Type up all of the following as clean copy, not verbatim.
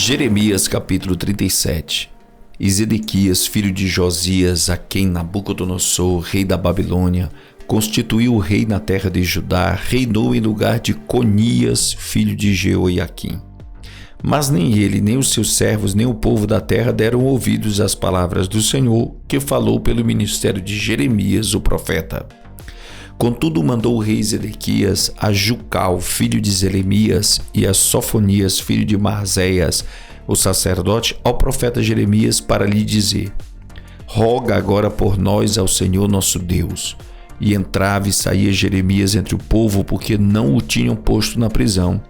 Jeremias capítulo 37. E Zedequias, filho de Josias, a quem Nabucodonosor, rei da Babilônia, constituiu rei na terra de Judá, reinou em lugar de Conias, filho de Jeoiaquim. Mas nem ele, nem os seus servos, nem o povo da terra deram ouvidos às palavras do Senhor, que falou pelo ministério de Jeremias, o profeta. Contudo, mandou o rei Zedequias a Jucal, filho de Zelemias, e a Sofonias, filho de Maazéias, o sacerdote, ao profeta Jeremias, para lhe dizer: roga agora por nós ao Senhor nosso Deus. E entrava e saía Jeremias entre o povo, porque não o tinham posto na prisão.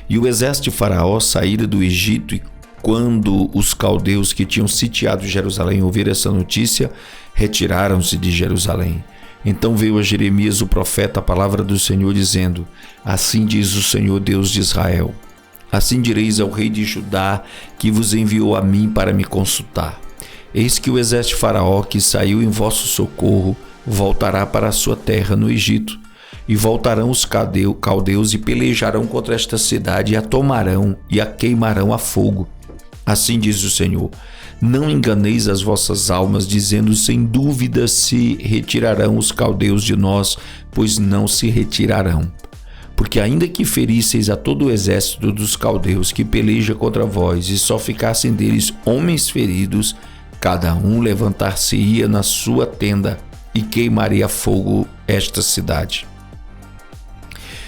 E o exército de Faraó saíra do Egito, e quando os caldeus que tinham sitiado Jerusalém ouviram essa notícia, retiraram-se de Jerusalém. Então veio a Jeremias o profeta a palavra do Senhor, dizendo: assim diz o Senhor Deus de Israel: assim direis ao rei de Judá, que vos enviou a mim para me consultar: eis que o exército de Faraó, que saiu em vosso socorro, voltará para a sua terra no Egito. E voltarão os caldeus e pelejarão contra esta cidade, e a tomarão e a queimarão a fogo. Assim diz o Senhor: não enganeis as vossas almas, dizendo: sem dúvida se retirarão os caldeus de nós, pois não se retirarão. Porque ainda que ferisseis a todo o exército dos caldeus que peleja contra vós, e só ficassem deles homens feridos, cada um levantar-se-ia na sua tenda e queimaria a fogo esta cidade.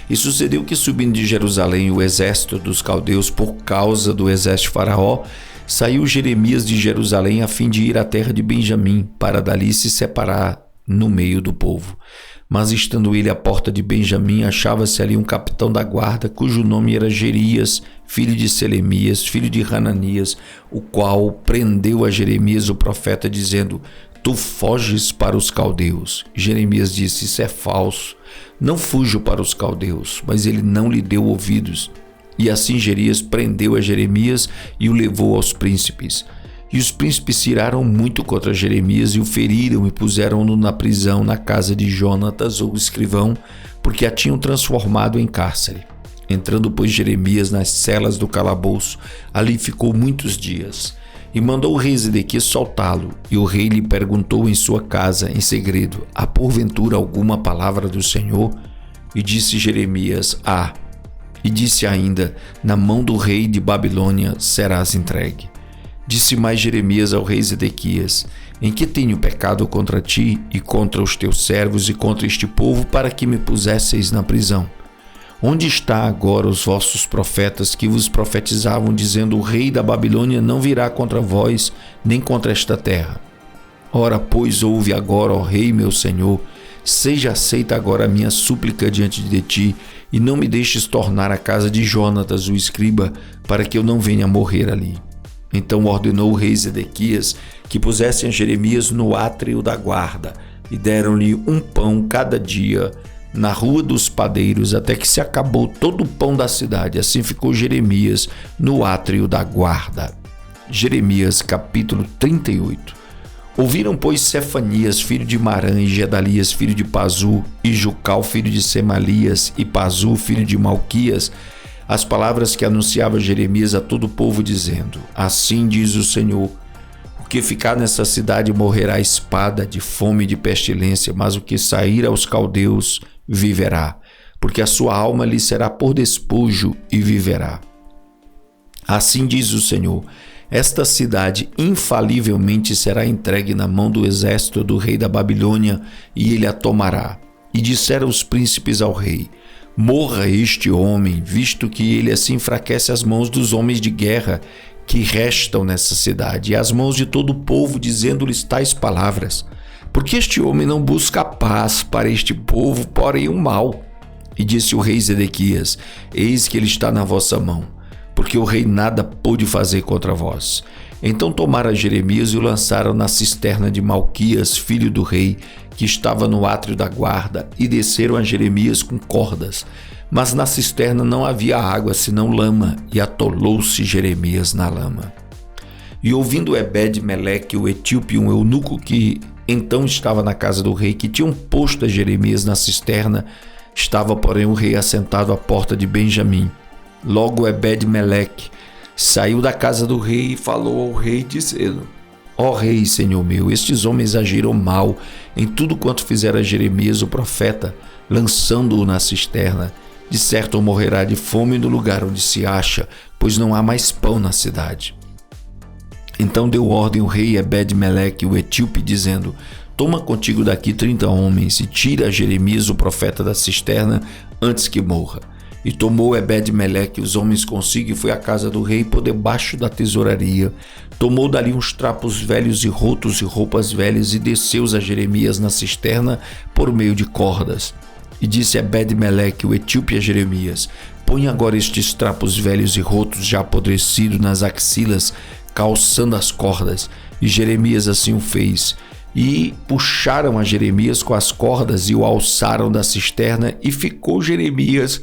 E sucedeu que, subindo de Jerusalém o exército dos caldeus por causa do exército de Faraó, saiu Jeremias de Jerusalém a fim de ir à terra de Benjamim, para dali se separar no meio do povo. Mas estando ele à porta de Benjamim, achava-se ali um capitão da guarda, cujo nome era Jerias, filho de Selemias, filho de Hananias, o qual prendeu a Jeremias o profeta, dizendo: tu foges para os caldeus. Jeremias disse: isso é falso, não fujo para os caldeus. Mas ele não lhe deu ouvidos. E assim Jerias prendeu a Jeremias e o levou aos príncipes. E os príncipes se iraram muito contra Jeremias e o feriram e puseram-no na prisão na casa de Jonatas, o escrivão, porque a tinham transformado em cárcere. Entrando, pois, Jeremias nas celas do calabouço, ali ficou muitos dias. E mandou o rei Zedequias soltá-lo. E o rei lhe perguntou em sua casa, em segredo: há porventura alguma palavra do Senhor? E disse Jeremias: há. E disse ainda: na mão do rei de Babilônia serás entregue. Disse mais Jeremias ao rei Zedequias: em que tenho pecado contra ti e contra os teus servos e contra este povo, para que me pusesseis na prisão? Onde está agora os vossos profetas que vos profetizavam, dizendo: o rei da Babilônia não virá contra vós, nem contra esta terra? Ora, pois, ouve agora, ó rei meu senhor, seja aceita agora a minha súplica diante de ti, e não me deixes tornar à casa de Jonatas, o escriba, para que eu não venha morrer ali. Então ordenou o rei Zedequias que pusessem a Jeremias no átrio da guarda, e deram-lhe um pão cada dia na rua dos padeiros, até que se acabou todo o pão da cidade. Assim ficou Jeremias no átrio da guarda. Jeremias capítulo 38. Ouviram, pois, Sefanias, filho de Marã, e Gedalias, filho de Pazu, e Jucal, filho de Semalias, e Pazu, filho de Malquias, as palavras que anunciava Jeremias a todo o povo, dizendo: assim diz o Senhor: o que ficar nessa cidade morrerá à espada, de fome e de pestilência, mas o que sair aos caldeus viverá, porque a sua alma lhe será por despojo e viverá. Assim diz o Senhor: esta cidade infalivelmente será entregue na mão do exército do rei da Babilônia, e ele a tomará. E disseram os príncipes ao rei: morra este homem, visto que ele assim enfraquece as mãos dos homens de guerra que restam nessa cidade, e as mãos de todo o povo, dizendo-lhes tais palavras. Porque este homem não busca a paz para este povo, porém o mal. E disse o rei Zedequias: eis que ele está na vossa mão, porque o rei nada pôde fazer contra vós. Então tomaram Jeremias e o lançaram na cisterna de Malquias, filho do rei, que estava no átrio da guarda, e desceram a Jeremias com cordas. Mas na cisterna não havia água, senão lama, e atolou-se Jeremias na lama. E ouvindo Ebed-Meleque, o etíope, um eunuco que então estava na casa do rei, que tinham posto a Jeremias na cisterna, estava, porém, o rei assentado à porta de Benjamim. Logo Ebed-Meleque saiu da casa do rei e falou ao rei, dizendo: Ó rei, senhor meu, estes homens agiram mal em tudo quanto fizera Jeremias o profeta, lançando-o na cisterna. De certo morrerá de fome no lugar onde se acha, pois não há mais pão na cidade. Então deu ordem o rei Ebed-Meleque, o etíope, dizendo: Toma contigo daqui 30 homens e tira Jeremias o profeta da cisterna antes que morra. E tomou Ebed-Meleque os homens consigo e foi à casa do rei por debaixo da tesouraria. Tomou dali uns trapos velhos e rotos e roupas velhas e desceu-os a Jeremias na cisterna por meio de cordas. E disse Ebed-Meleque, o etíope, a Jeremias: Põe agora estes trapos velhos e rotos já apodrecidos nas axilas, calçando as cordas. E Jeremias assim o fez. E puxaram a Jeremias com as cordas e o alçaram da cisterna, e ficou Jeremias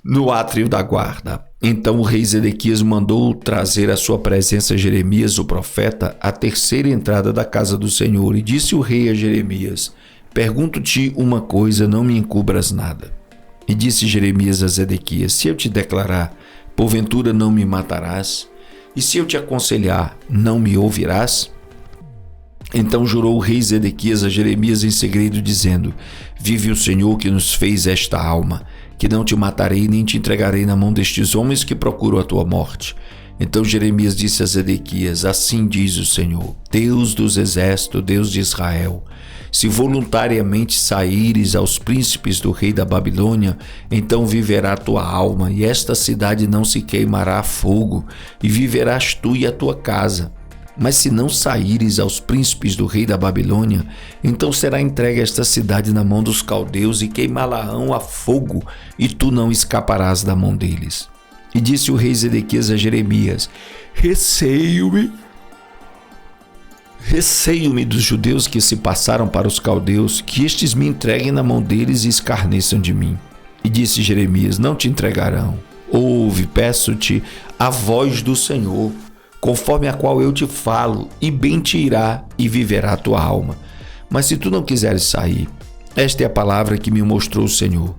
no átrio da guarda. Então o rei Zedequias mandou trazer à sua presença Jeremias, o profeta, à terceira entrada da casa do Senhor. E disse o rei a Jeremias: Pergunto-te uma coisa, não me encubras nada. E disse Jeremias a Zedequias: Se eu te declarar, porventura não me matarás? E se eu te aconselhar, não me ouvirás? Então jurou o rei Zedequias a Jeremias em segredo, dizendo: Vive o Senhor que nos fez esta alma, que não te matarei nem te entregarei na mão destes homens que procuram a tua morte. Então Jeremias disse a Zedequias: Assim diz o Senhor, Deus dos exércitos, Deus de Israel: Se voluntariamente saíres aos príncipes do rei da Babilônia, então viverá tua alma, e esta cidade não se queimará a fogo, e viverás tu e a tua casa. Mas se não saíres aos príncipes do rei da Babilônia, então será entregue esta cidade na mão dos caldeus e queimá-la-ão a fogo, e tu não escaparás da mão deles. E disse o rei Zedequias a Jeremias: Receio-me dos judeus que se passaram para os caldeus, que estes me entreguem na mão deles e escarneçam de mim. E disse Jeremias: Não te entregarão. Ouve, peço-te, a voz do Senhor, conforme a qual eu te falo, e bem te irá e viverá a tua alma. Mas se tu não quiseres sair, esta é a palavra que me mostrou o Senhor.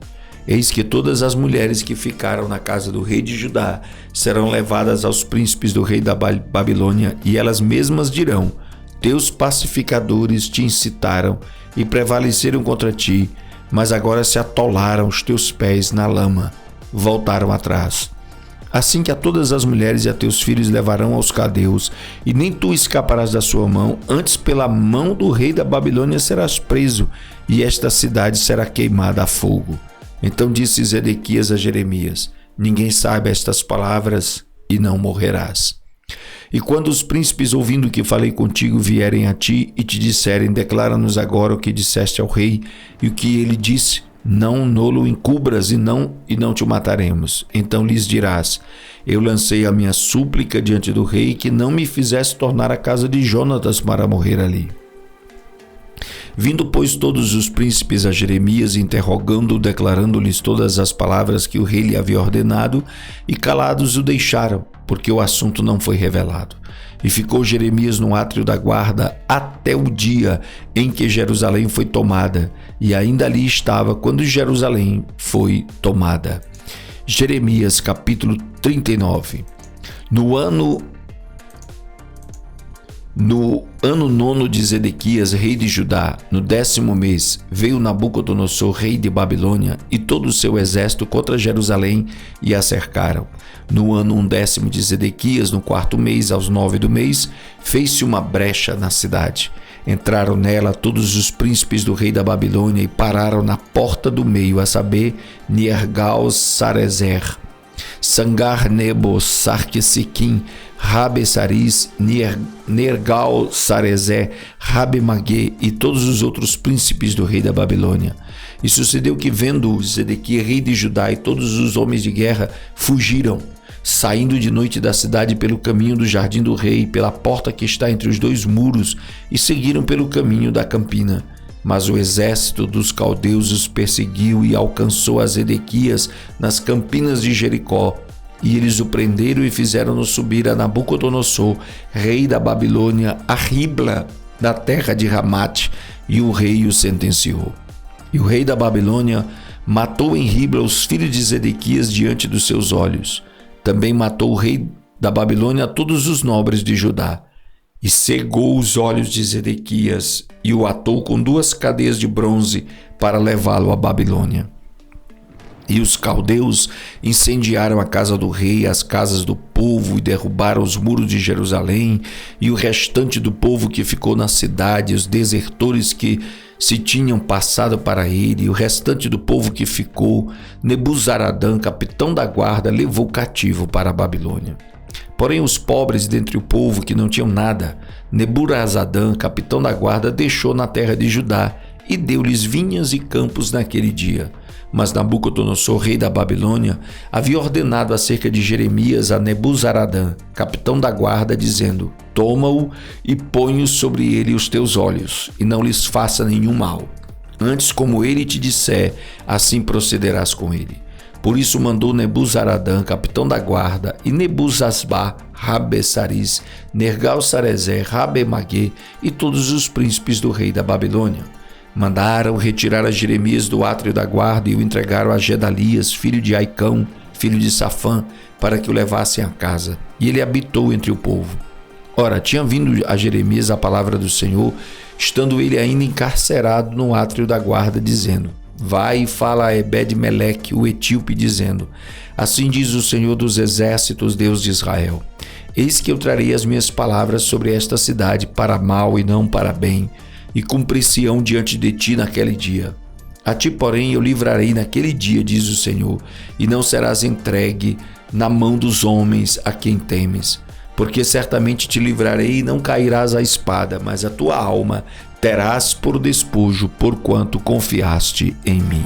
Eis que todas as mulheres que ficaram na casa do rei de Judá serão levadas aos príncipes do rei da Babilônia, e elas mesmas dirão: Teus pacificadores te incitaram e prevaleceram contra ti, mas agora se atolaram os teus pés na lama, voltaram atrás. Assim que a todas as mulheres e a teus filhos levarão aos caldeus, e nem tu escaparás da sua mão, antes pela mão do rei da Babilônia serás preso, e esta cidade será queimada a fogo. Então disse Zedequias a Jeremias: Ninguém saiba estas palavras, e não morrerás. E quando os príncipes, ouvindo que falei contigo, vierem a ti e te disserem: Declara-nos agora o que disseste ao rei e o que ele disse, não nolo encubras e não te mataremos. Então lhes dirás: Eu lancei a minha súplica diante do rei, que não me fizesse tornar a casa de Jonatas para morrer ali. Vindo, pois, todos os príncipes a Jeremias, interrogando-o, declarando-lhes todas as palavras que o rei lhe havia ordenado, e calados o deixaram, porque o assunto não foi revelado. E ficou Jeremias no átrio da guarda até o dia em que Jerusalém foi tomada, e ainda ali estava quando Jerusalém foi tomada. Jeremias capítulo 39. No ano 9 de Zedequias, rei de Judá, no 10º mês, veio Nabucodonosor, rei de Babilônia, e todo o seu exército contra Jerusalém, e a cercaram. No ano 10º de Zedequias, no 4º mês, aos 9 do mês, fez-se uma brecha na cidade. Entraram nela todos os príncipes do rei da Babilônia e pararam na porta do meio, a saber, Nergal-Sarezer, Sangar-Nebo, Sarquesiquim, Rabe-Saris, Nergal-Sarezer, Rabe-Mague e todos os outros príncipes do rei da Babilônia. E sucedeu que, vendo Zedequias, rei de Judá, e todos os homens de guerra fugiram, saindo de noite da cidade pelo caminho do jardim do rei, pela porta que está entre os dois muros, e seguiram pelo caminho da campina. Mas o exército dos caldeus os perseguiu e alcançou a Zedequias nas campinas de Jericó. E eles o prenderam e fizeram-no subir a Nabucodonosor, rei da Babilônia, a Ribla, da terra de Ramate, e o rei o sentenciou. E o rei da Babilônia Matou em Ribla os filhos de Zedequias diante dos seus olhos. Também matou o rei da Babilônia a todos os nobres de Judá. E cegou os olhos de Zedequias e o atou com 2 cadeias de bronze para levá-lo à Babilônia. E os caldeus incendiaram a casa do rei, as casas do povo, e derrubaram os muros de Jerusalém, e o restante do povo que ficou na cidade, os desertores que se tinham passado para ele, e o restante do povo que ficou, Nebuzaradã, capitão da guarda, levou cativo para a Babilônia. Porém, os pobres dentre o povo que não tinham nada, Nebuzaradã, capitão da guarda, deixou na terra de Judá e deu-lhes vinhas e campos naquele dia. Mas Nabucodonosor, rei da Babilônia, havia ordenado acerca de Jeremias a Nebuzaradã, capitão da guarda, dizendo: toma-o e põe-o sobre ele os teus olhos, e não lhes faça nenhum mal. Antes, como ele te disser, assim procederás com ele. Por isso mandou Nebuzaradã, capitão da guarda, e Nebuzasbá, Rabessaris, Nergal-Sarezer, Rabemague e todos os príncipes do rei da Babilônia. Mandaram retirar a Jeremias do átrio da guarda e o entregaram a Gedalias, filho de Aicão, filho de Safã, para que o levassem à casa. E ele habitou entre o povo. Ora, tinha vindo a Jeremias a palavra do Senhor, estando ele ainda encarcerado no átrio da guarda, dizendo: vai e fala a Ebed-Meleque, o etíope, dizendo: assim diz o Senhor dos exércitos, Deus de Israel: eis que eu trarei as minhas palavras sobre esta cidade para mal e não para bem, e cumprir-se-ão diante de ti naquele dia. A ti, porém, eu livrarei naquele dia, diz o Senhor, e não serás entregue na mão dos homens a quem temes. Porque certamente te livrarei e não cairás à espada, mas a tua alma terás por despojo, porquanto confiaste em mim.